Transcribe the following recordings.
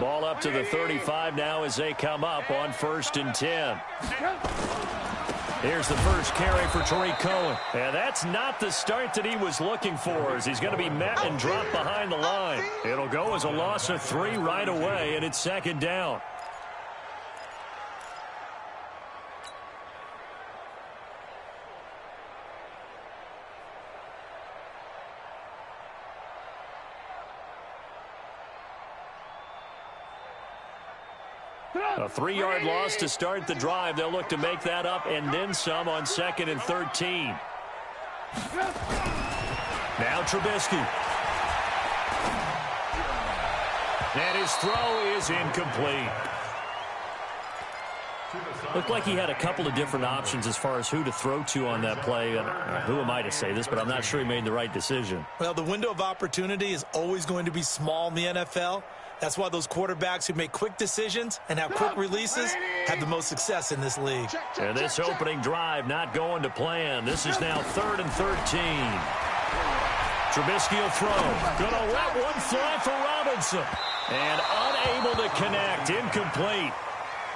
Ball up to the 35 now as they come up on 1st and 10. Here's the first carry for Tariq Cohen. And that's not the start that he was looking for, as he's going to be met and dropped behind the line. It'll go as a loss of 3 right away, and it's 2nd down. A 3-yard loss to start the drive. They'll look to make that up and then some on 2nd and 13. Now Trubisky. And his throw is incomplete. Looked like he had a couple of different options as far as who to throw to on that play. Who am I to say this, but I'm not sure he made the right decision. Well, the window of opportunity is always going to be small in the NFL. That's why those quarterbacks who make quick decisions and have quick releases have the most success in this league. And this opening drive not going to plan. This is now 3rd and 13. Trubisky will throw. Gonna let one fly for Robinson. And unable to connect. Incomplete.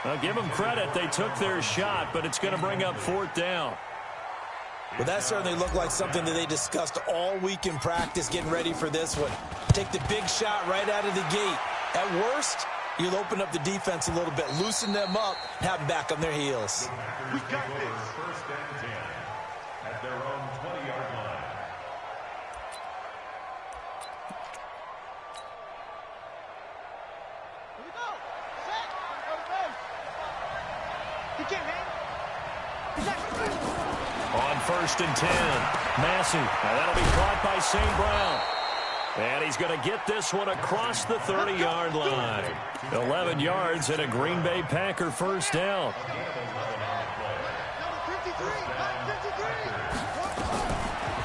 I'll give them credit. They took their shot, but it's going to bring up 4th down. Well, that certainly looked like something that they discussed all week in practice getting ready for this one. Take the big shot right out of the gate. At worst, you'll open up the defense a little bit, loosen them up, and have them back on their heels. We got this. 1st and 10 at their own 20-yard line. Here we go. Set. Go to base. You can't hang. On 1st and 10, Massey. Now that'll be caught by St. Brown. And he's going to get this one across the 30-yard line. 11 yards and a Green Bay Packer 1st down.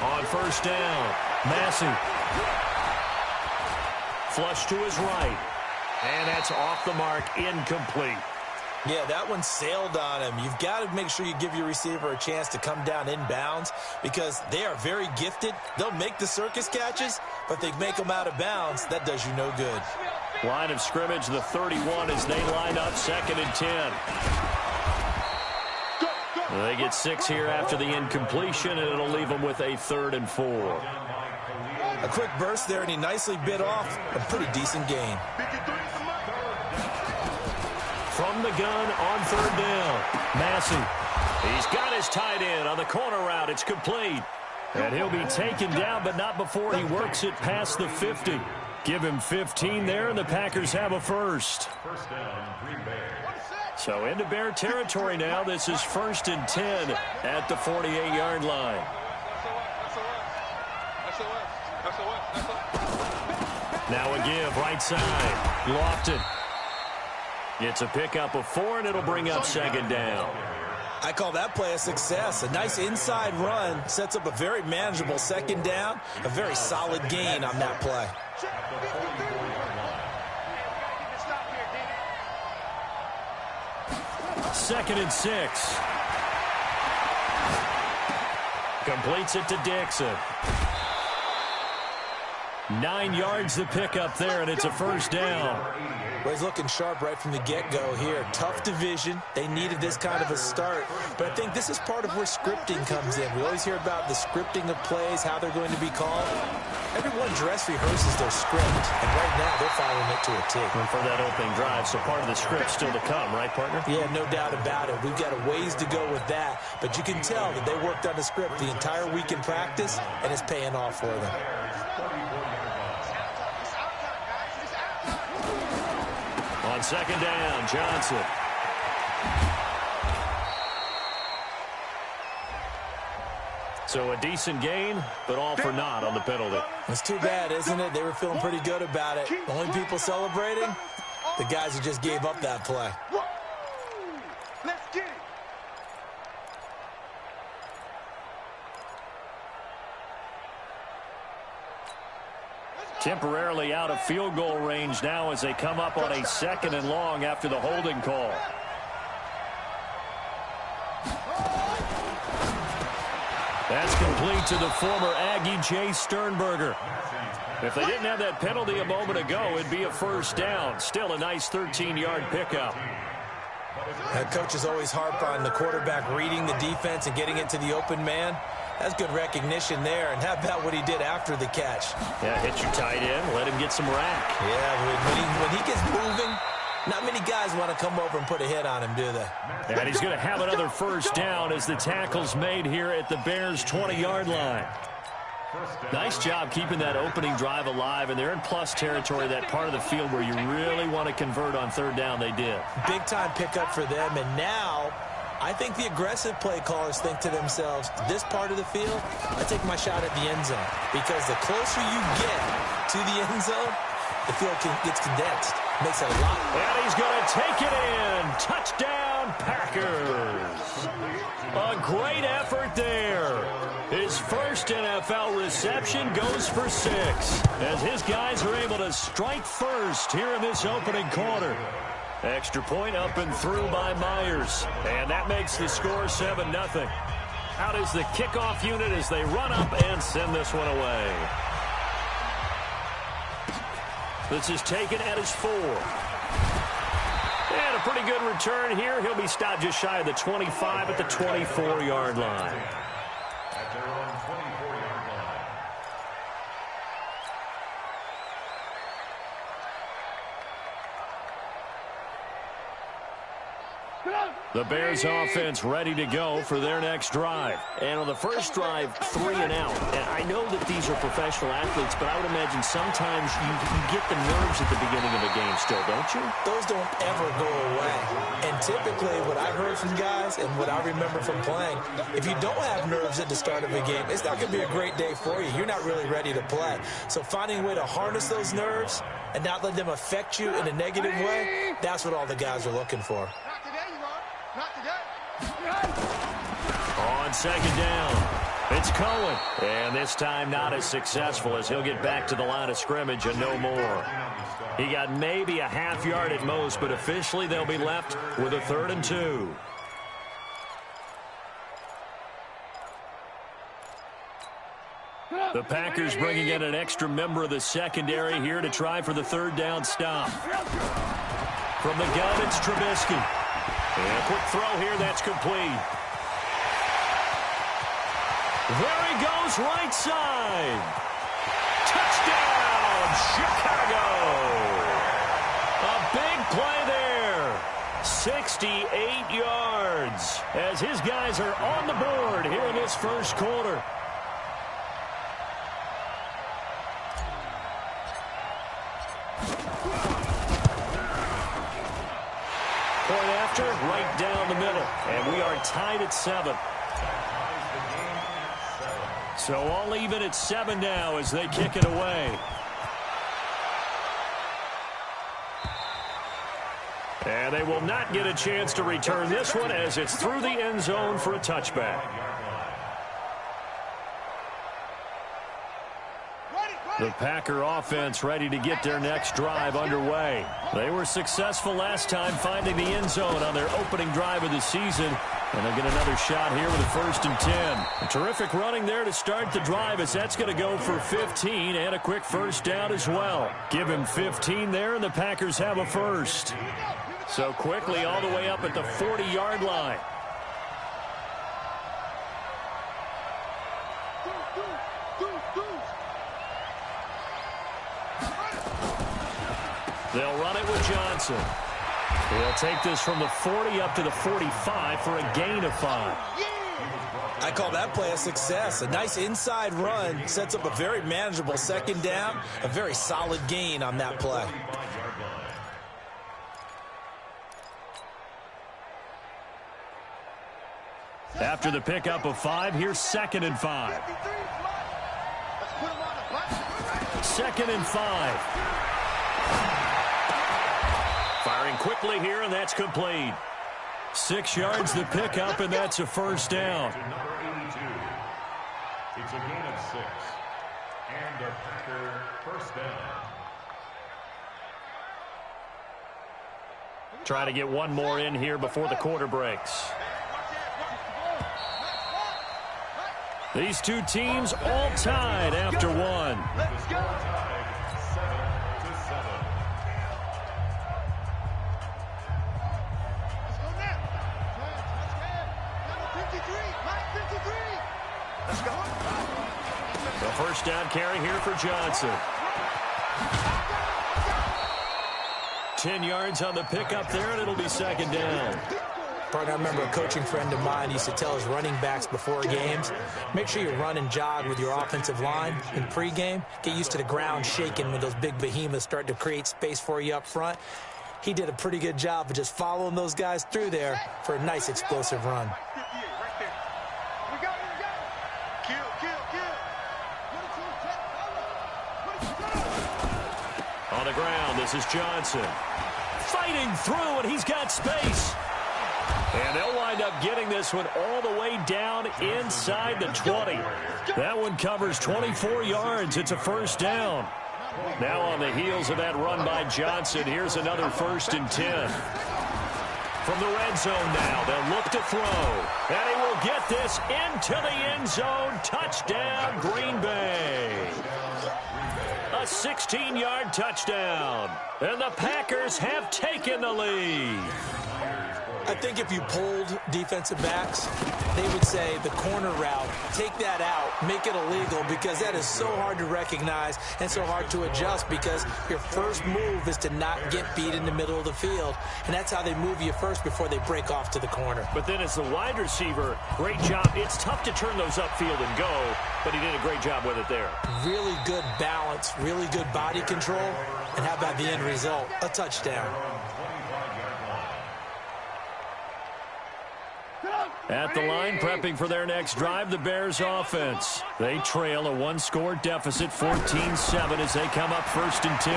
On 1st down, Massey. Flush to his right. And that's off the mark, incomplete. Yeah, that one sailed on him. You've got to make sure you give your receiver a chance to come down inbounds because they are very gifted. They'll make the circus catches, but they make them out of bounds. That does you no good. Line of scrimmage, the 31 as they line up 2nd and 10. They get 6 here after the incompletion, and it'll leave them with a 3rd and 4. A quick burst there, and he nicely bit off a pretty decent gain. From the gun on 3rd down, Massey. He's got his tight end on the corner route. It's complete. And he'll be taken down, but not before he works it past the 50. Give him 15 there, and the Packers have a 1st. First down, Green Bay. So into Bear territory now. This is 1st and 10 at the 48-yard line. Now a give, right side. Lofton. It's a pickup of 4, and it'll bring up 2nd down. I call that play a success. A nice inside run sets up a very manageable 2nd down. A very solid gain on that play. Second and 6. Completes it to Dixon. 9 yards the pickup there, and it's a 1st down. Well, he's looking sharp right from the get-go here. Tough division. They needed this kind of a start. But I think this is part of where scripting comes in. We always hear about the scripting of plays, how they're going to be called. Everyone dress rehearses their script, and right now they're following it to a T. And for that opening drive, so part of the script still to come, right, partner? Yeah, no doubt about it. We've got a ways to go with that. But you can tell that they worked on the script the entire week in practice, and it's paying off for them. On 2nd down, Johnson. So a decent gain, but all for naught on the penalty. It's too bad, isn't it? They were feeling pretty good about it. The only people celebrating, the guys who just gave up that play. Let's get it. Temporarily out of field goal range now as they come up on a 2nd and long after the holding call. That's complete to the former Aggie, Jay Sternberger. If they didn't have that penalty a moment ago, it'd be a first down. Still a nice 13-yard pickup. Coaches always harp on the quarterback reading the defense and getting it to the open man. That's good recognition there. And how about what he did after the catch? Yeah, hit your tight end, let him get some rack. Yeah, when he gets moving, not many guys want to come over and put a hit on him, do they? And he's going to have another first down as the tackle's made here at the Bears' 20-yard line. Nice job keeping that opening drive alive, and they're in plus territory, that part of the field where you really want to convert on third down. They did. Big-time pickup for them, and now I think the aggressive play callers think to themselves, this part of the field, I take my shot at the end zone, because the closer you get to the end zone, the field gets condensed. Makes it a lot. And he's going to take it in. Touchdown, Packers. A great effort there. His first NFL reception goes for 6 as his guys are able to strike first here in this opening quarter. Extra point up and through by Myers. And that makes the score 7-0. Out is the kickoff unit as they run up and send this one away. This is taken at his 4. And a pretty good return here. He'll be stopped just shy of the 25 at the 24-yard line. At their own 24-yard line. The Bears offense ready to go for their next drive. And on the first drive, 3 and out. And I know that these are professional athletes, but I would imagine sometimes you get the nerves at the beginning of a game still, don't you? Those don't ever go away. And typically what I heard from guys and what I remember from playing, if you don't have nerves at the start of a game, it's not going to be a great day for you. You're not really ready to play. So finding a way to harness those nerves and not let them affect you in a negative way, that's what all the guys are looking for. Not today. On second down, it's Cohen. And this time not as successful as he'll get back to the line of scrimmage and no more. He got maybe a half yard at most, but officially they'll be left with a 3rd and 2. The Packers bringing in an extra member of the secondary here to try for the 3rd down stop. From the gun, it's Trubisky. And a quick throw here, that's complete. There he goes, right side. Touchdown, Chicago. A big play there. 68 yards as his guys are on the board here in this first quarter. Point after, right down the middle. And we are tied at 7. So all even at 7 now as they kick it away. And they will not get a chance to return this one as it's through the end zone for a touchback. The Packer offense ready to get their next drive underway. They were successful last time finding the end zone on their opening drive of the season. And they'll get another shot here with a 1st and 10. A terrific running there to start the drive as that's going to go for 15 and a quick first down as well. Give him 15 there and the Packers have a first. So quickly all the way up at the 40-yard line. They'll run it with Johnson. He'll take this from the 40 up to the 45 for a gain of 5. I call that play a success. A nice inside run sets up a very manageable 2nd down. A very solid gain on that play. After the pickup of 5, here's 2nd and 5. 2nd and 5. Firing quickly here, and that's complete. 6 yards the pickup, and that's a first down. Number 82. It's a gain of 6. And a Packer first down. Try to get one more in here before the quarter breaks. These two teams all tied after one. Let's go. 7-7. Let's go now. Number 53. Mike 53. Let's go. The first down carry here for Johnson. 10 yards on the pickup there, and it'll be second down. Partner, I remember a coaching friend of mine used to tell his running backs before games, make sure you run and jog with your offensive line in pregame. Get used to the ground shaking when those big behemoths start to create space for you up front. He did a pretty good job of just following those guys through there for a nice explosive run. We go. Kill. On the ground, this is Johnson. Fighting through, and he's got space. And they'll wind up getting this one all the way down inside the 20. That one covers 24 yards. It's a first down. Now on the heels of that run by Johnson, here's another 1st and 10. From the red zone now, they'll look to throw. And he will get this into the end zone. Touchdown, Green Bay. A 16-yard touchdown. And the Packers have taken the lead. I think if you polled defensive backs, they would say the corner route, take that out, make it illegal, because that is so hard to recognize and so hard to adjust, because your first move is to not get beat in the middle of the field, and that's how they move you first before they break off to the corner. But then as the wide receiver, great job. It's tough to turn those upfield and go, but he did a great job with it there. Really good balance, really good body control, and how about the end result? A touchdown. At the line, prepping for their next drive, the Bears offense. They trail a one-score deficit, 14-7, as they come up 1st and 10.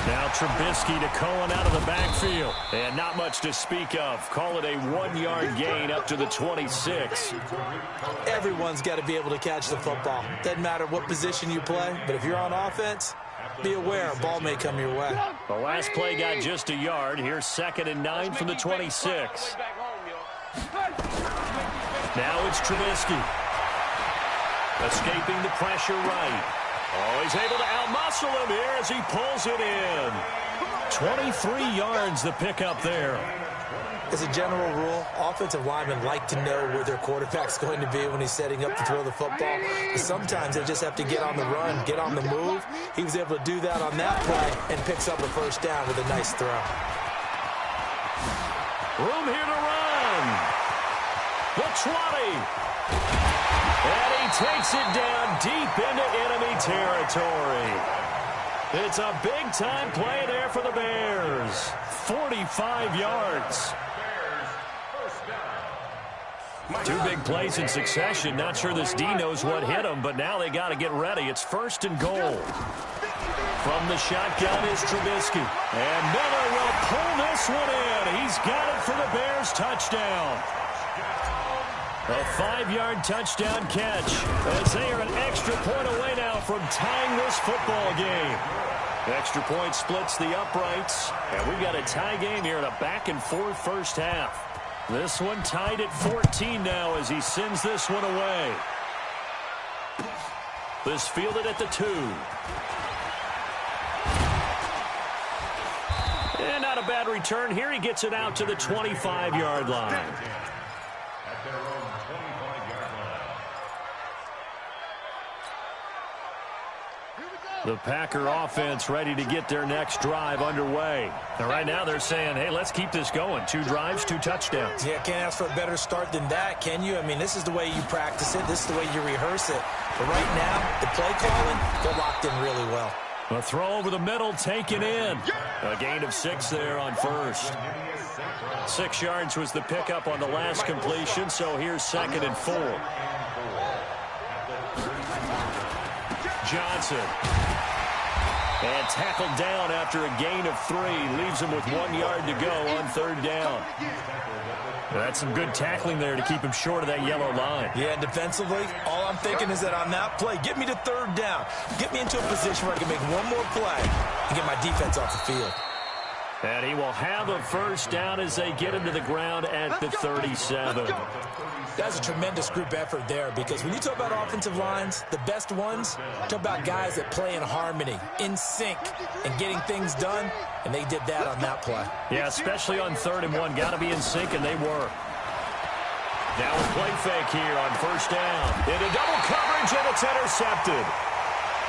Now Trubisky to Cohen out of the backfield. And not much to speak of. Call it a 1-yard gain up to the 26. Everyone's got to be able to catch the football. Doesn't matter what position you play, but if you're on offense, be aware a ball may come your way. The last play got just a yard. Here's 2nd and 9 from the 26. Now it's Trubisky. Escaping the pressure right. Oh, he's able to outmuscle him here as he pulls it in. 23 yards the pickup there. As a general rule, offensive linemen like to know where their quarterback's going to be when he's setting up to throw the football. But sometimes they just have to get on the run, get on the move. He was able to do that on that play and picks up a first down with a nice throw. Room here to run. The 20. And he takes it down deep into enemy territory. It's a big-time play there for the Bears. 45 yards. Two big plays in succession. Not sure this D knows what hit him, but now they got to get ready. It's 1st and goal. From the shotgun is Trubisky. And Miller will pull this one in. He's got it for the Bears touchdown. A 5-yard touchdown catch as they are an extra point away now from tying this football game. Extra point splits the uprights, and we've got a tie game here in a back-and-forth first half. This one tied at 14 now as he sends this one away. This fielded at the 2. And not a bad return here. He gets it out to the 25-yard line. The Packer offense ready to get their next drive underway. And right now they're saying, hey, let's keep this going. 2 drives, 2 touchdowns. Yeah, can't ask for a better start than that, can you? I mean, this is the way you practice it. This is the way you rehearse it. But right now, the play calling, they're locked in really well. A throw over the middle, taken in. A gain of 6 there on first. 6 yards was the pickup on the last completion, so here's 2nd and 4. Johnson. And tackled down after a gain of 3. Leaves him with 1 yard to go on 3rd down. That's some good tackling there to keep him short of that yellow line. Yeah, defensively, all I'm thinking is that on that play, get me to 3rd down. Get me into a position where I can make one more play and get my defense off the field. And he will have a first down as they get him to the ground at the 37. That's a tremendous group effort there, because when you talk about offensive lines, the best ones, talk about guys that play in harmony, in sync, and getting things done, and they did that on that play. Yeah, especially on 3rd and 1. Got to be in sync, and they were. Now a play fake here on 1st down. Into double coverage, and it's intercepted.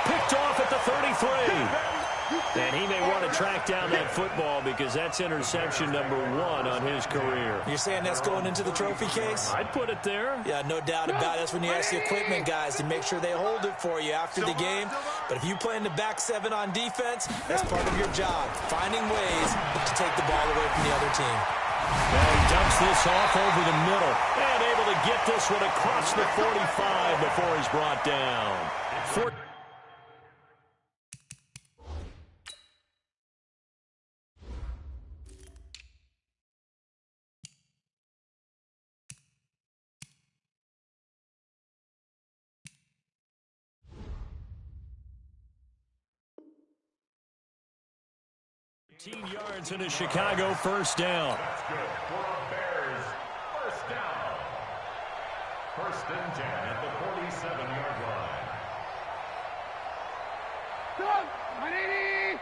Picked off at the 33. And he may want to track down that football because that's interception number 1 on his career. You're saying that's going into the trophy case? I'd put it there. Yeah, no doubt about it. That's when you ask the equipment guys to make sure they hold it for you after the game. But if you play in the back 7 on defense, that's part of your job, finding ways to take the ball away from the other team. Now he dumps this off over the middle and able to get this one across the 45 before he's brought down. 18 yards into Chicago, 1st down. That's good for Bears. 1st down. 1st and 10 at the 47-yard line. Come, 180.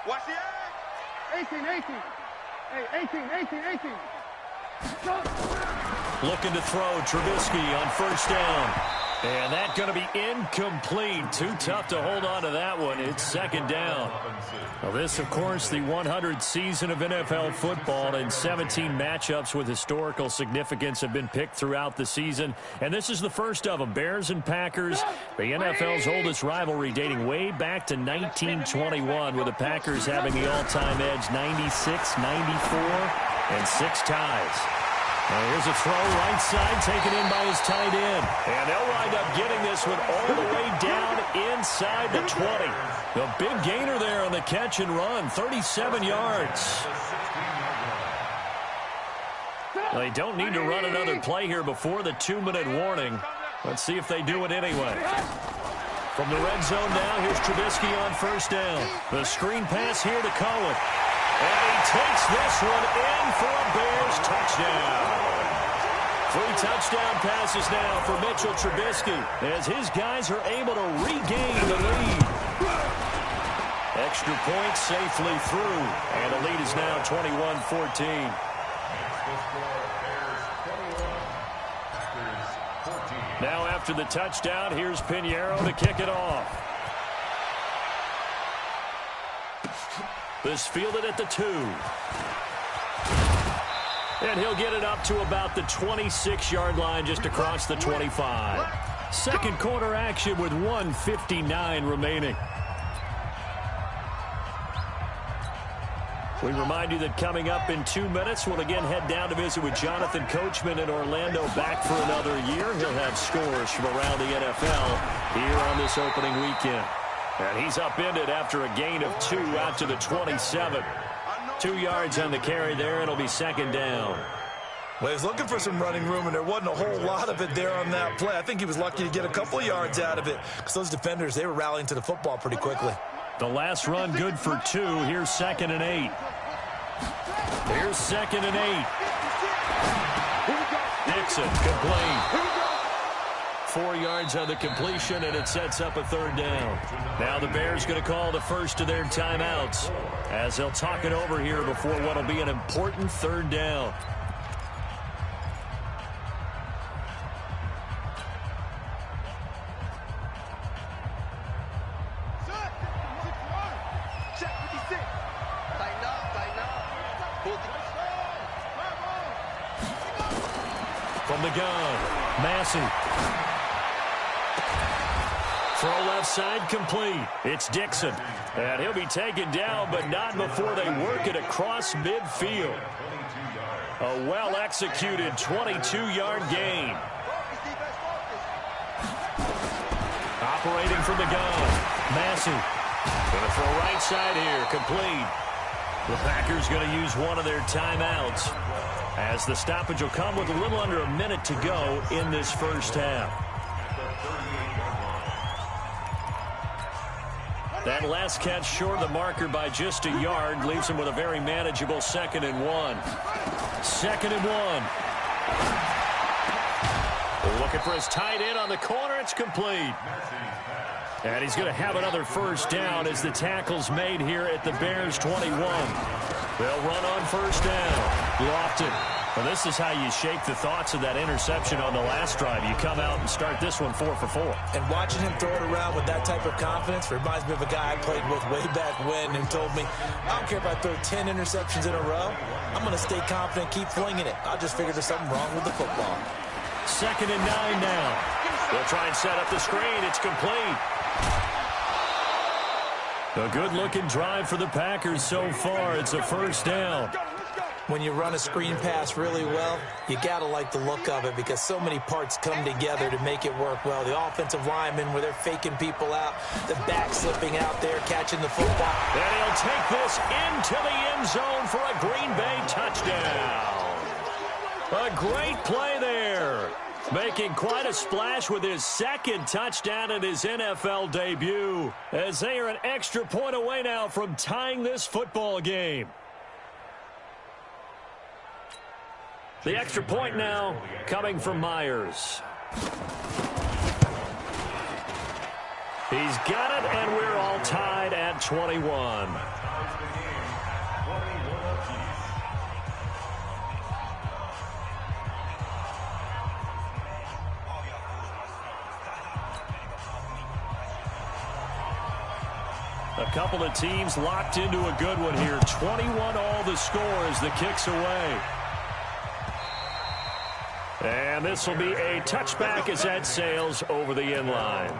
Watch the egg. 18. Hey, 18. Looking to throw Trubisky on 1st down. And that's going to be incomplete. Too tough to hold on to that one. It's 2nd down. Well, this, of course, the 100th season of NFL football, and 17 matchups with historical significance have been picked throughout the season. And this is the first of them, Bears and Packers, the NFL's oldest rivalry dating way back to 1921, with the Packers having the all-time edge 96, 94, and 6 ties. Now here's a throw right side taken in by his tight end. And they'll wind up getting this one all the way down inside the 20. The big gainer there on the catch and run, 37 yards. They don't need to run another play here before the 2-minute warning. Let's see if they do it anyway. From the red zone now, here's Trubisky on 1st down. The screen pass here to Cohen. And he takes this one in for a Bears touchdown. 3 touchdown passes now for Mitchell Trubisky as his guys are able to regain the lead. Extra point safely through, and the lead is now 21-14. Now after the touchdown, here's Pinheiro to kick it off. This fielded at the 2. And he'll get it up to about the 26-yard line, just across the 25. 2nd quarter action with 1:59 remaining. We remind you that coming up in 2 minutes, we'll again head down to visit with Jonathan Coachman in Orlando, back for another year. He'll have scores from around the NFL here on this opening weekend. And he's upended after a gain of 2 out to the 27. 2 yards on the carry there. It'll be 2nd down. Well, he was looking for some running room, and there wasn't a whole lot of it there on that play. I think he was lucky to get a couple of yards out of it, because those defenders, they were rallying to the football pretty quickly. The last run good for 2. Here's 2nd and 8. Here's 2nd and 8. Dixon complete. 4 yards on the completion, and it sets up a 3rd down. Now the Bears going to call the first of their timeouts as they'll talk it over here before what will be an important 3rd down. From the gun, Massey. Throw left side complete. It's Dixon. And he'll be taken down, but not before they work it across midfield. A well-executed 22-yard gain. Operating from the gun, Massey. Going to throw right side here, complete. The Packers going to use one of their timeouts, as the stoppage will come with a little under a minute to go in this first half. That last catch short of the marker by just a yard leaves him with a very manageable 2nd and 1. 2nd and 1. Looking for his tight end on the corner. It's complete. And he's going to have another first down as the tackle's made here at the Bears 21. They'll run on first down. Lofton. Well, this is how you shake the thoughts of that interception on the last drive. You come out and start this one 4 for 4. And watching him throw it around with that type of confidence reminds me of a guy I played with way back when who told me, I don't care if I throw 10 interceptions in a row. I'm going to stay confident, keep flinging it. I just figured there's something wrong with the football. 2nd and 9 now. They'll try and set up the screen. It's complete. A good-looking drive for the Packers so far. It's a first down. When you run a screen pass really well, you got to like the look of it because so many parts come together to make it work well. The offensive linemen, where they're faking people out, the back slipping out there, catching the football. And he'll take this into the end zone for a Green Bay touchdown. A great play there. Making quite a splash with his 2nd touchdown in his NFL debut, as they are an extra point away now from tying this football game. The extra point now coming from Myers. He's got it, and we're all tied at 21. A couple of teams locked into a good one here. 21 all the score as the kick's away. And this will be a touchback as that sails over the end line.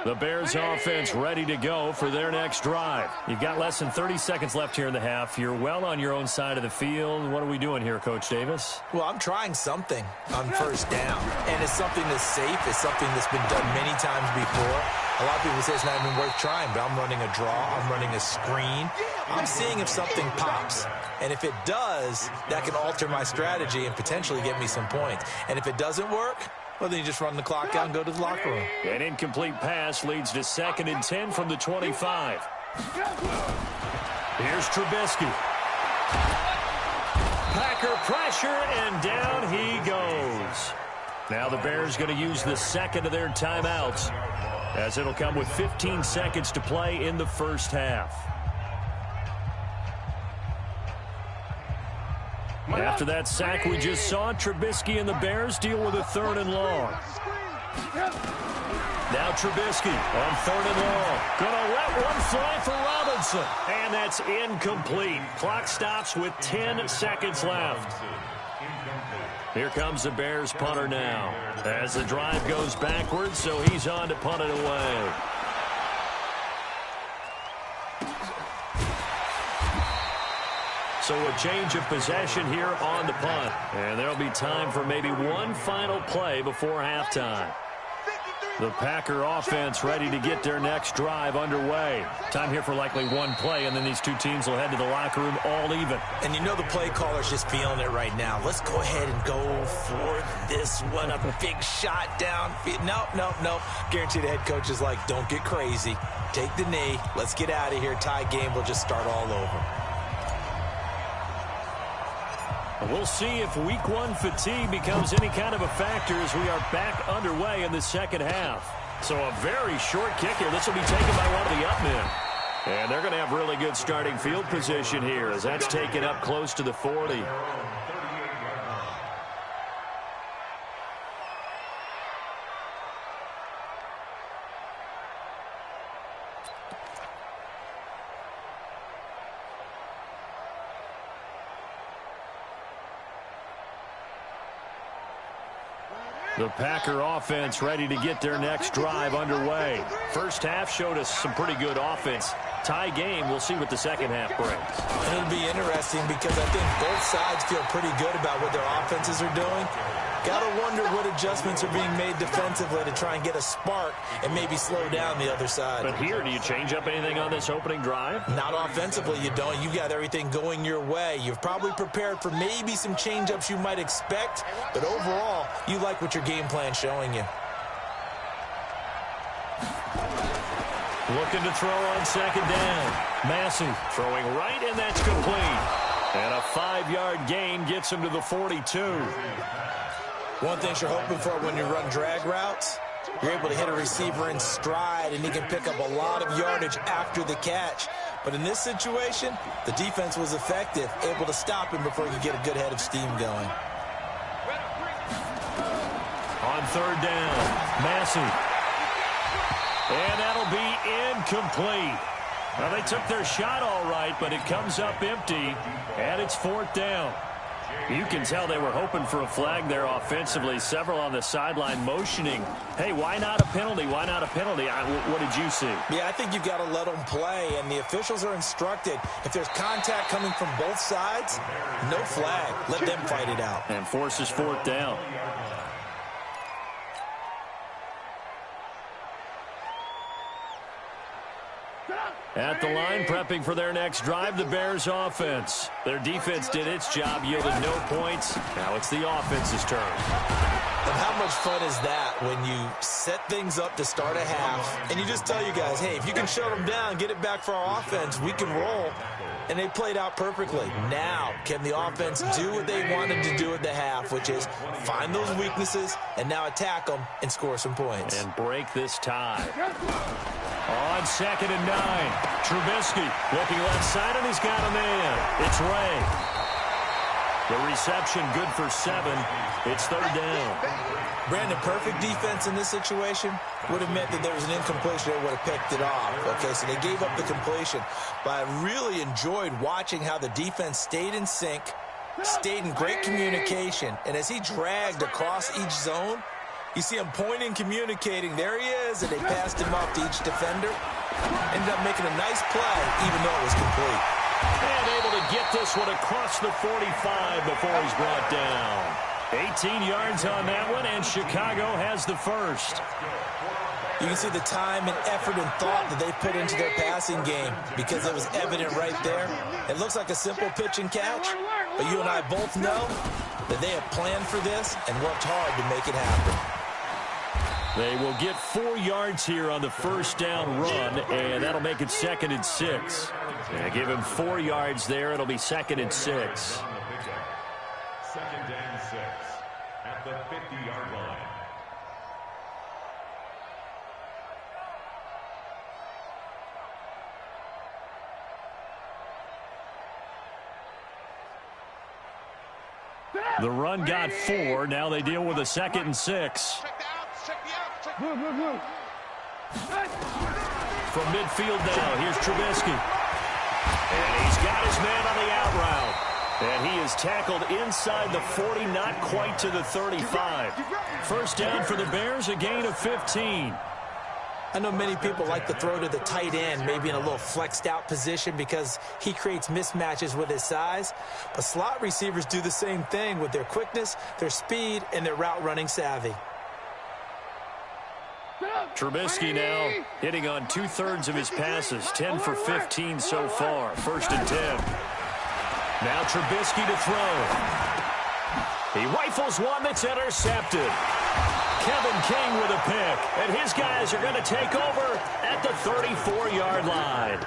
The Bears offense ready to go for their next drive. You've got less than 30 seconds left here in the half. You're well on your own side of the field. What are we doing here, Coach Davis? Well, I'm trying something on first down, and it's something that's safe. It's something that's been done many times before. A lot of people say it's not even worth trying, but I'm running a draw. I'm running a screen. I'm seeing if something pops, and if it does, that can alter my strategy and potentially get me some points. And if it doesn't work, well, then you just run the clock out and go to the locker room. An incomplete pass leads to 2nd and 10 from the 25. Here's Trubisky. Packer pressure, and down he goes. Now the Bears going to use the 2nd of their timeouts, as it'll come with 15 seconds to play in the first half. After that sack we just saw, Trubisky and the Bears deal with a 3rd and long. Now Trubisky on 3rd and long. Gonna let one fly for Robinson. And that's incomplete. Clock stops with 10 seconds left. Here comes the Bears punter now, as the drive goes backwards, so he's on to punt it away. So a change of possession here on the punt. And there'll be time for maybe one final play before halftime. The Packer offense ready to get their next drive underway. Time here for likely one play, and then these two teams will head to the locker room all even. And you know the play caller's just feeling it right now. Let's go ahead and go for this one. A big shot down. Nope. Guarantee the head coach is like, don't get crazy. Take the knee. Let's get out of here. Tie game will just start all over. We'll see if week one fatigue becomes any kind of a factor as we are back underway in the second half. So a very short kick here. This will be taken by one of the up men. And they're going to have really good starting field position here as that's taken up close to the 40. The Packer offense ready to get their next drive underway. First half showed us some pretty good offense. tie game. We'll see what the second half brings. And it'll be interesting because I think both sides feel pretty good about what their offenses are doing. Got to wonder what adjustments are being made defensively to try and get a spark and maybe slow down the other side. But here, do you change up anything on this opening drive? Not offensively, you don't. You've got everything going your way. You've probably prepared for maybe some change-ups you might expect, but overall, you like what your game plan's showing you. Looking to throw on second down. Massey throwing right, and that's complete. And a 5-yard gain gets him to the 42. One thing you're hoping for when you run drag routes, you're able to hit a receiver in stride, and he can pick up a lot of yardage after the catch. But in this situation, the defense was effective, able to stop him before he could get a good head of steam going. On third down, Massey. And that'll be incomplete. Well, they took their shot all right, but it comes up empty, and it's fourth down. You can tell they were hoping for a flag there offensively. Several on the sideline motioning, hey, why not a penalty? Why not a penalty? What did you see? Yeah, I think you've got to let them play, and the officials are instructed. If there's contact coming from both sides, no flag. Let them fight it out. And forces fourth down. At the line, prepping for their next drive, the Bears offense. Their defense did its job, yielded no points. Now it's the offense's turn. And how much fun is that when you set things up to start a half, and you just tell you guys, hey, if you can shut them down, get it back for our offense, we can roll. And they played out perfectly. Now, can the offense do what they wanted to do at the half, which is find those weaknesses and now attack them and score some points. And break this tie. On second and 9, Trubisky looking left side, and he's got a man. It's Ray. The reception good for 7. It's third down. Brandon, perfect defense in this situation would have meant that there was an incompletion that would have picked it off. Okay, so they gave up the completion. But I really enjoyed watching how the defense stayed in sync, stayed in great communication, and as he dragged across each zone, you see him pointing, communicating. There he is, and they passed him off to each defender. Ended up making a nice play, even though it was complete. And able to get this one across the 45 before he's brought down. 18 yards on that one, and Chicago has the first. You can see the time and effort and thought that they put into their passing game because it was evident right there. It looks like a simple pitch and catch, but you and I both know that they have planned for this and worked hard to make it happen. They will get 4 yards here on the first down run, and that'll make it 2nd and 6. And give him 4 yards there. It'll be 2nd and 6. 2nd and 6 at the 50-yard line. The run got 4. Now they deal with a 2nd and 6. From midfield now, here's Trubisky. And he's got his man on the out route. And he is tackled inside the 40, not quite to the 35. First down for the Bears, a gain of 15. I know many people like to throw to the tight end, maybe in a little flexed out position because he creates mismatches with his size. But slot receivers do the same thing with their quickness, their speed, and their route running savvy. Trubisky now hitting on 2/3 of his passes, 10 for 15 so far. 1st and 10. Now Trubisky to throw. He rifles one that's intercepted. Kevin King with a pick, and his guys are going to take over at the 34-yard line.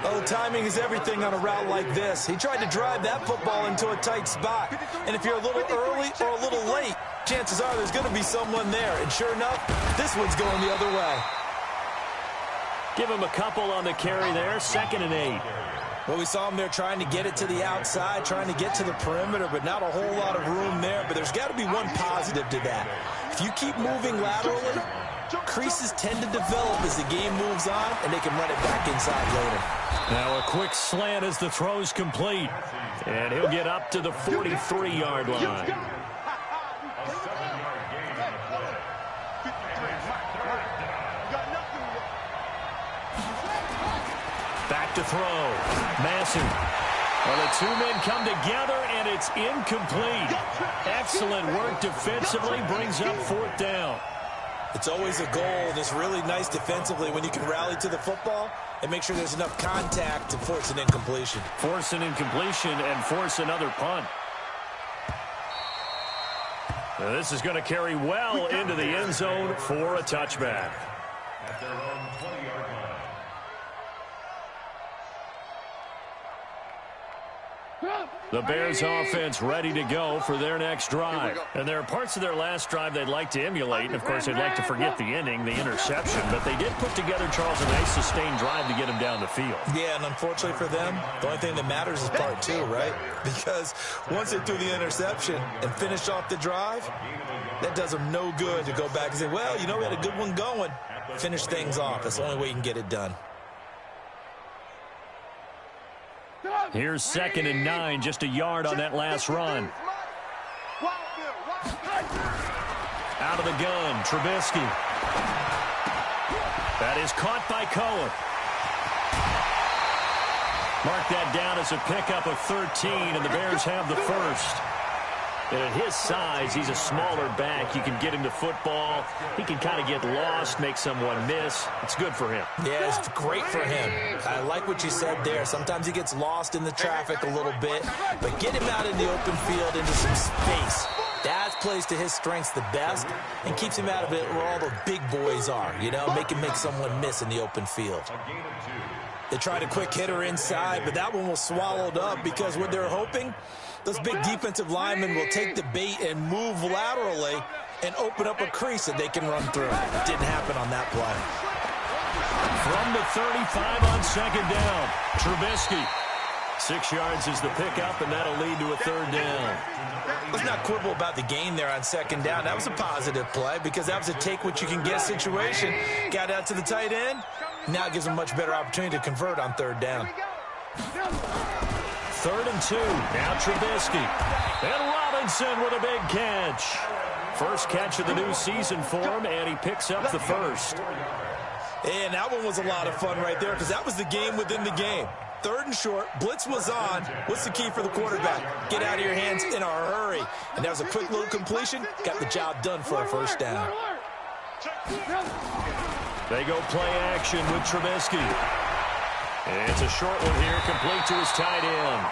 Oh, timing is everything on a route like this. He tried to drive that football into a tight spot. And if you're a little early or a little late, chances are there's going to be someone there. And sure enough, this one's going the other way. Give him a couple on the carry there, 2nd and 8. Well, we saw him there trying to get it to the outside, trying to get to the perimeter, but not a whole lot of room there. But there's got to be one positive to that. If you keep moving laterally, creases tend to develop as the game moves on, and they can run it back inside later. Now a quick slant as the throw's complete. And he'll get up to the 43-yard line. to throw. Massey. Well, the two men come together, and it's incomplete. Excellent work defensively, brings up 4th down. It's always a goal, and it's really nice defensively when you can rally to the football and make sure there's enough contact to force an incompletion. Force an incompletion and force another punt. Now this is going to carry well into the end zone for a touchback. At their own 20-yard line. The Bears offense ready to go for their next drive. And there are parts of their last drive they'd like to emulate. And, of course, they'd like to forget the inning, the interception. But they did put together, Charles, a nice sustained drive to get him down the field. Yeah, and unfortunately for them, the only thing that matters is part 2, right? Because once they threw the interception and finished off the drive, that does them no good to go back and say, well, you know, we had a good one going. Finish things off. That's the only way you can get it done. Here's 2nd and 9, just a yard on that last run. Out of the gun, Trubisky. That is caught by Cohen. Mark that down as a pickup of 13, and the Bears have the first. And at his size, he's a smaller back. You can get him to football. He can kind of get lost, make someone miss. It's good for him. Yeah, it's great for him. I like what you said there. Sometimes he gets lost in the traffic a little bit, but get him out in the open field into some space. That plays to his strengths the best and keeps him out of it where all the big boys are, you know, make someone miss in the open field. They tried a quick hitter inside, but that one was swallowed up because what they're hoping, those big defensive linemen will take the bait and move laterally and open up a crease that they can run through. It didn't happen on that play. From the 35 on 2nd down, Trubisky. 6 yards is the pickup, and that'll lead to a 3rd down. Let's not quibble about the gain there on 2nd down. That was a positive play because that was a take-what-you-can-get situation. Got out to the tight end. Now it gives them a much better opportunity to convert on 3rd down. 3rd and 2. Now Trubisky. And Robinson with a big catch. First catch of the new season for him, and he picks up the first. And that one was a lot of fun right there because that was the game within the game. 3rd and short, blitz was on. What's the key for the quarterback? Get out of your hands in a hurry. And that was a quick little completion. Got the job done for a first down. They go play action with Trubisky. And it's a short one here, complete to his tight end.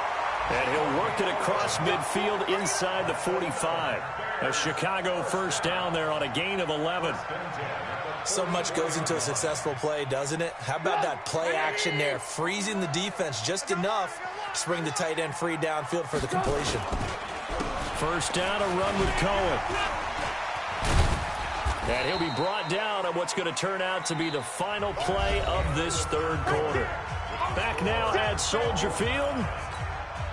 And he'll work it across midfield inside the 45. A Chicago first down there on a gain of 11. So much goes into a successful play, doesn't it? How about that play action there, freezing the defense just enough to bring the tight end free downfield for the completion. First down, a run with Cohen. And he'll be brought down on what's going to turn out to be the final play of this 3rd quarter. Back now at Soldier Field.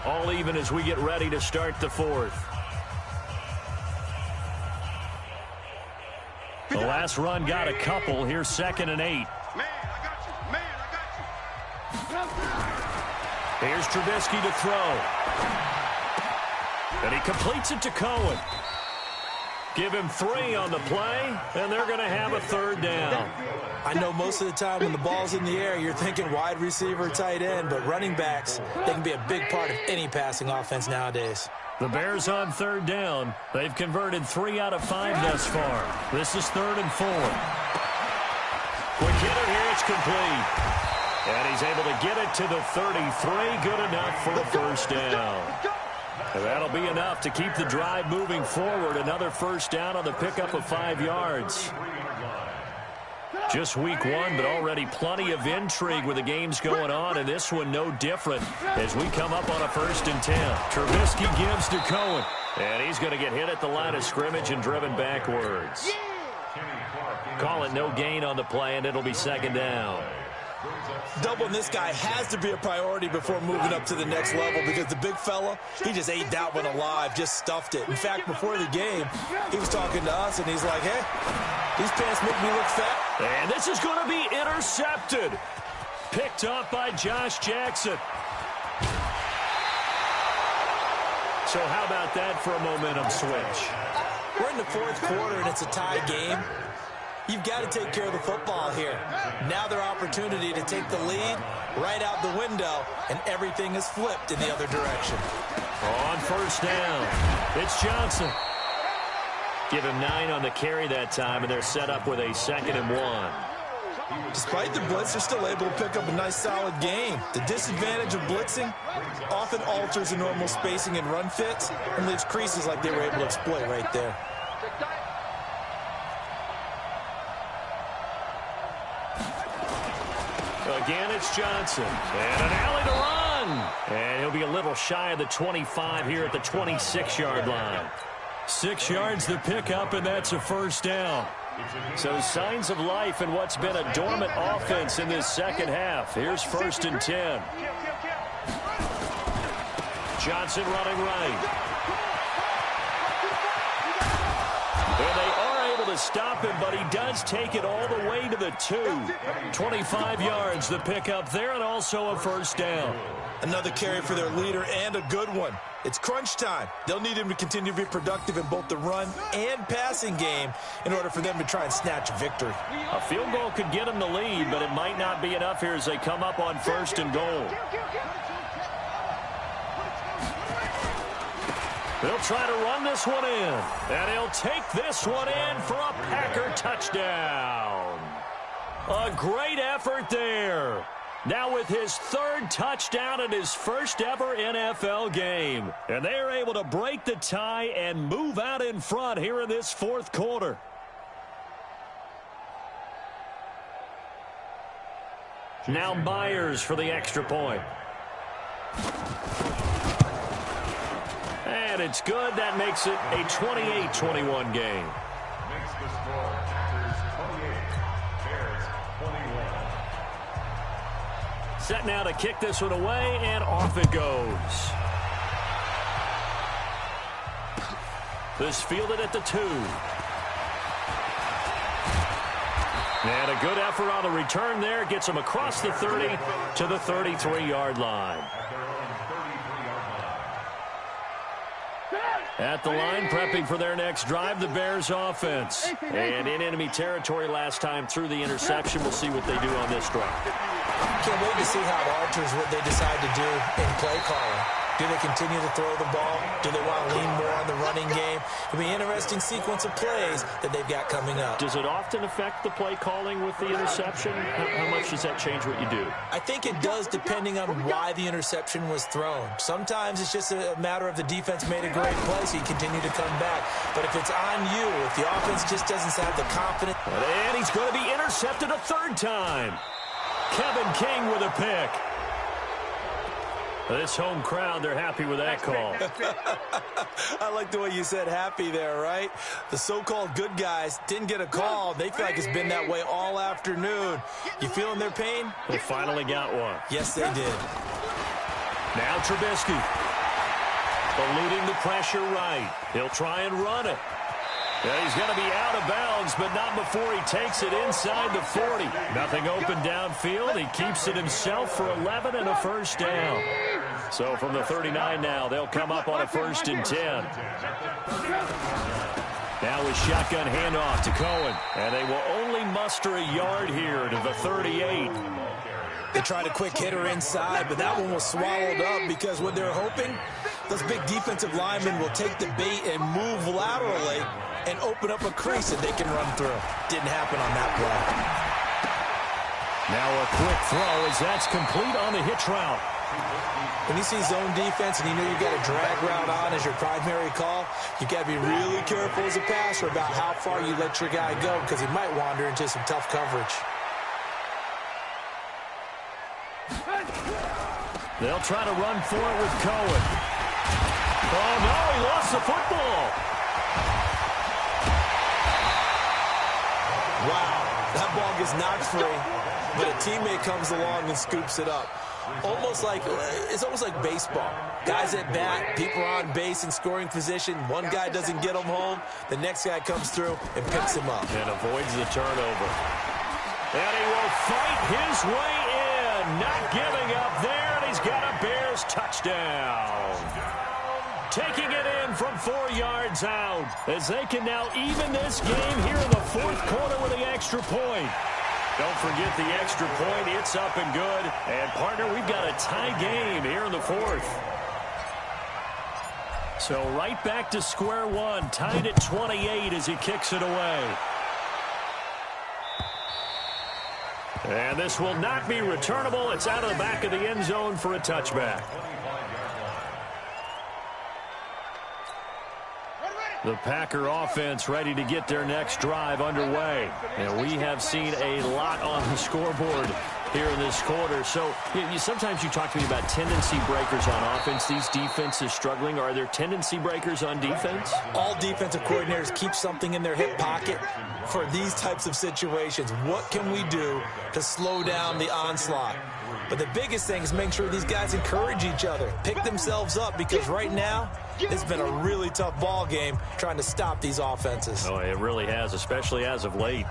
All even as we get ready to start the 4th. The last run got a couple. Here's 2nd and 8. Man, I got you. Man, I got you. Here's Trubisky to throw. And he completes it to Cohen. Give him 3 on the play, and they're going to have a 3rd down. I know most of the time when the ball's in the air, you're thinking wide receiver, tight end, but running backs, they can be a big part of any passing offense nowadays. The Bears on 3rd down. They've converted 3 out of 5 thus far. This is 3rd and 4. Quick hitter here, it's complete. And he's able to get it to the 33. Good enough for a first down. And that'll be enough to keep the drive moving forward. Another first down on the pickup of 5 yards. Just week 1, but already plenty of intrigue with the games going on, and this one no different as we come up on a 1st and 10. Trubisky gives to Cohen, and he's going to get hit at the line of scrimmage and driven backwards. Call it no gain on the play, and it'll be 2nd down. Doubling this guy has to be a priority before moving up to the next level because the big fella, he just ate that one alive, just stuffed it. In fact, before the game, he was talking to us, and he's like, hey, these pants make me look fat. And this is going to be intercepted. Picked up by Josh Jackson. So how about that for a momentum switch? We're in the 4th quarter, and it's a tie game. You've got to take care of the football here. Now their opportunity to take the lead right out the window, and everything is flipped in the other direction. On first down, it's Johnson. Give him 9 on the carry that time, and they're set up with a 2nd and 1. Despite the blitz, they're still able to pick up a nice, solid gain. The disadvantage of blitzing often alters the normal spacing and run fits and leaves creases like they were able to exploit right there. Again, it's Johnson. And an alley to run. And he'll be a little shy of the 25 here at the 26-yard line. 6 yards to pick up, and that's a first down. So signs of life in what's been a dormant offense in this second half. Here's 1st and 10. Johnson running right. And they are able to stop him, but he does take it all the way to the 2. 25 yards the pickup there, and also a first down. Another carry for their leader, and a good one. It's crunch time. They'll need him to continue to be productive in both the run and passing game in order for them to try and snatch a victory. A field goal could get them the lead, but it might not be enough here as they come up on 1st and goal. They'll try to run this one in, and he'll take this one in for a Packer touchdown. A great effort there. Now with his 3rd touchdown in his first ever NFL game. And they're able to break the tie and move out in front here in this 4th quarter. Now Myers for the extra point. And it's good. That makes it a 28-21 game. Makes the score Packers 28, Bears 21. Set now to kick this one away, and off it goes. This fielded at the 2. And a good effort on the return there. Gets them across the 30 to the 33-yard line. At the line, prepping for their next drive, the Bears offense. And in enemy territory last time through the interception. We'll see what they do on this drive. Can't wait to see how it alters what they decide to do in play calling. Do they continue to throw the ball? Do they want to lean more on the running game? It'll be an interesting sequence of plays that they've got coming up. Does it often affect the play calling with the interception? How much does that change what you do? I think it does, depending on why the interception was thrown. Sometimes it's just a matter of the defense made a great play, so you continue to come back. But if it's on you, if the offense just doesn't have the confidence. And he's going to be intercepted a 3rd time. Kevin King with a pick. This home crowd, they're happy with that call. I like the way you said happy there, right? The so-called good guys didn't get a call. They feel like it's been that way all afternoon. You feeling their pain? They finally got one. Yes, they did. Now Trubisky. Eluding the pressure right. He'll try and run it. And he's going to be out of bounds, but not before he takes it inside the 40. Nothing open downfield. He keeps it himself for 11 and a first down. So from the 39 now, they'll come up on a 1st and 10. Now a shotgun handoff to Cohen. And they will only muster a yard here to the 38. They tried a quick hitter inside, but that one was swallowed up because what they're hoping, those big defensive linemen will take the bait and move laterally and open up a crease that they can run through. Didn't happen on that play. Now a quick throw as that's complete on the hitch route. When you see zone defense and you know you've got a drag route on as your primary call, you've got to be really careful as a passer about how far you let your guy go because he might wander into some tough coverage. They'll try to run for it with Cohen. Oh, no, he lost the football. Wow, that ball gets knocked free, but a teammate comes along and scoops it up. It's almost like baseball. Guys at bat, people are on base in scoring position. One guy doesn't get them home. The next guy comes through and picks him up. And avoids the turnover. And he will fight his way in. Not giving up there, and he's got a Bears touchdown. Taking it in from 4 yards out as they can now even this game here in the 4th quarter with the extra point. Don't forget the extra point. It's up and good. And, partner, we've got a tie game here in the fourth. So right back to square one, tied at 28 as he kicks it away. And this will not be returnable. It's out of the back of the end zone for a touchback. The Packer offense ready to get their next drive underway. And we have seen a lot on the scoreboard here in this quarter. So sometimes you talk to me about tendency breakers on offense. These defenses struggling. Are there tendency breakers on defense? All defensive coordinators keep something in their hip pocket for these types of situations. What can we do to slow down the onslaught? But the biggest thing is make sure these guys encourage each other, pick themselves up, because right now it's been a really tough ball game trying to stop these offenses. Oh, it really has, especially as of late.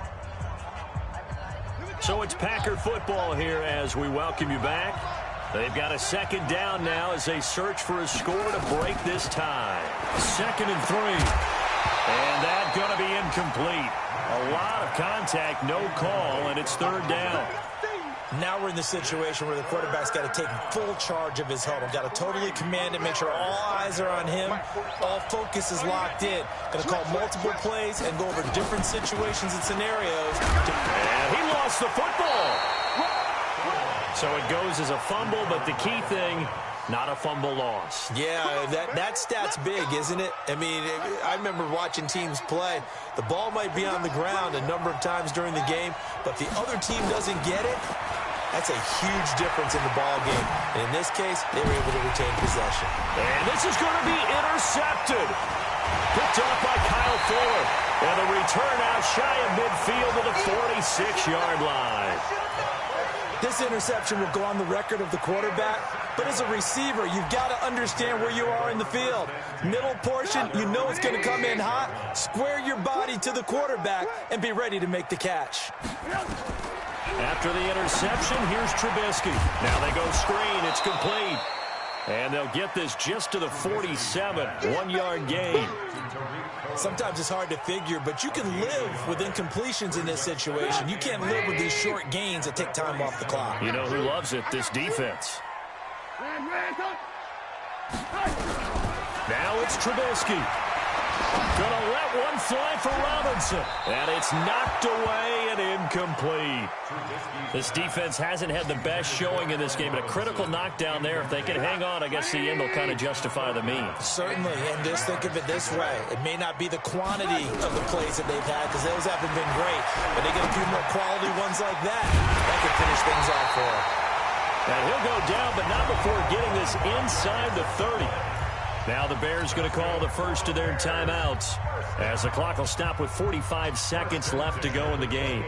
So it's Packer football here as we welcome you back. They've got a second down now as they search for a score to break this tie. 2nd and 3. And that's going to be incomplete. A lot of contact, no call, and it's 3rd down. Now we're in the situation where the quarterback's got to take full charge of his huddle. Got to totally command it, make sure all eyes are on him. All focus is locked in. Going to call multiple plays and go over different situations and scenarios. And he lost the football. So it goes as a fumble, but the key thing, not a fumble loss. Yeah, that stat's big, isn't it? I mean, I remember watching teams play. The ball might be on the ground a number of times during the game, but if the other team doesn't get it, that's a huge difference in the ball game. And in this case, they were able to retain possession. And this is going to be intercepted. Picked off by Kyle Fuller. And the return out shy of midfield to the 46-yard line. This interception will go on the record of the quarterback, but as a receiver, you've got to understand where you are in the field. Middle portion, you know it's going to come in hot. Square your body to the quarterback and be ready to make the catch. After the interception, here's Trubisky. Now they go screen. It's complete. And they'll get this just to the 47. 1-yard gain. Sometimes it's hard to figure, but you can live with incompletions in this situation. You can't live with these short gains that take time off the clock. You know who loves it? This defense. Now it's Trubisky. Gonna let one fly for Robinson. And it's knocked away and incomplete. This defense hasn't had the best showing in this game, but a critical knockdown there. If they can hang on, I guess the end will kind of justify the means. Certainly, and just think of it this way. It may not be the quantity of the plays that they've had, because those haven't been great, but they get a few more quality ones like that. That could finish things off for them. And he'll go down, but not before getting this inside the 30. Now the Bears going to call the first of their timeouts as the clock will stop with 45 seconds left to go in the game.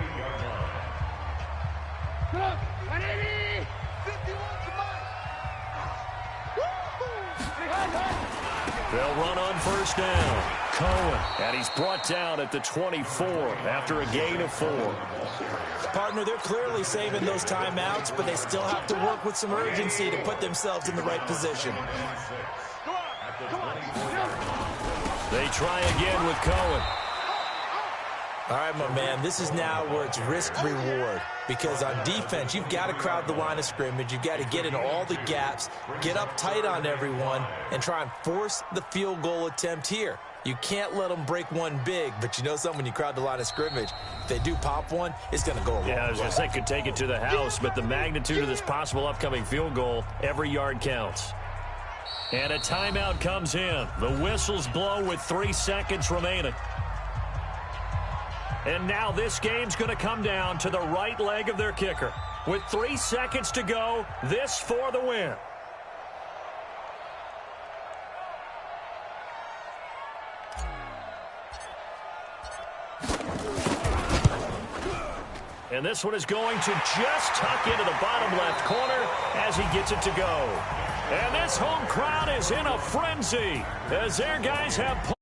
They'll run on first down. Cohen, and he's brought down at the 24 after a gain of 4. Partner, they're clearly saving those timeouts, but they still have to work with some urgency to put themselves in the right position. They try again with Cohen. All right, my man, this is now where it's risk-reward, because on defense, you've got to crowd the line of scrimmage. You've got to get in all the gaps, get up tight on everyone, and try and force the field goal attempt here. You can't let them break one big, but you know something, when you crowd the line of scrimmage, if they do pop one, it's going to go a long way. Yeah, I was going to say could take it to the house, but the magnitude of this possible upcoming field goal, every yard counts. And a timeout comes in. The whistles blow with 3 seconds remaining. And now this game's going to come down to the right leg of their kicker. With 3 seconds to go, this for the win. And this one is going to just tuck into the bottom left corner as he gets it to go. And this home crowd is in a frenzy as their guys have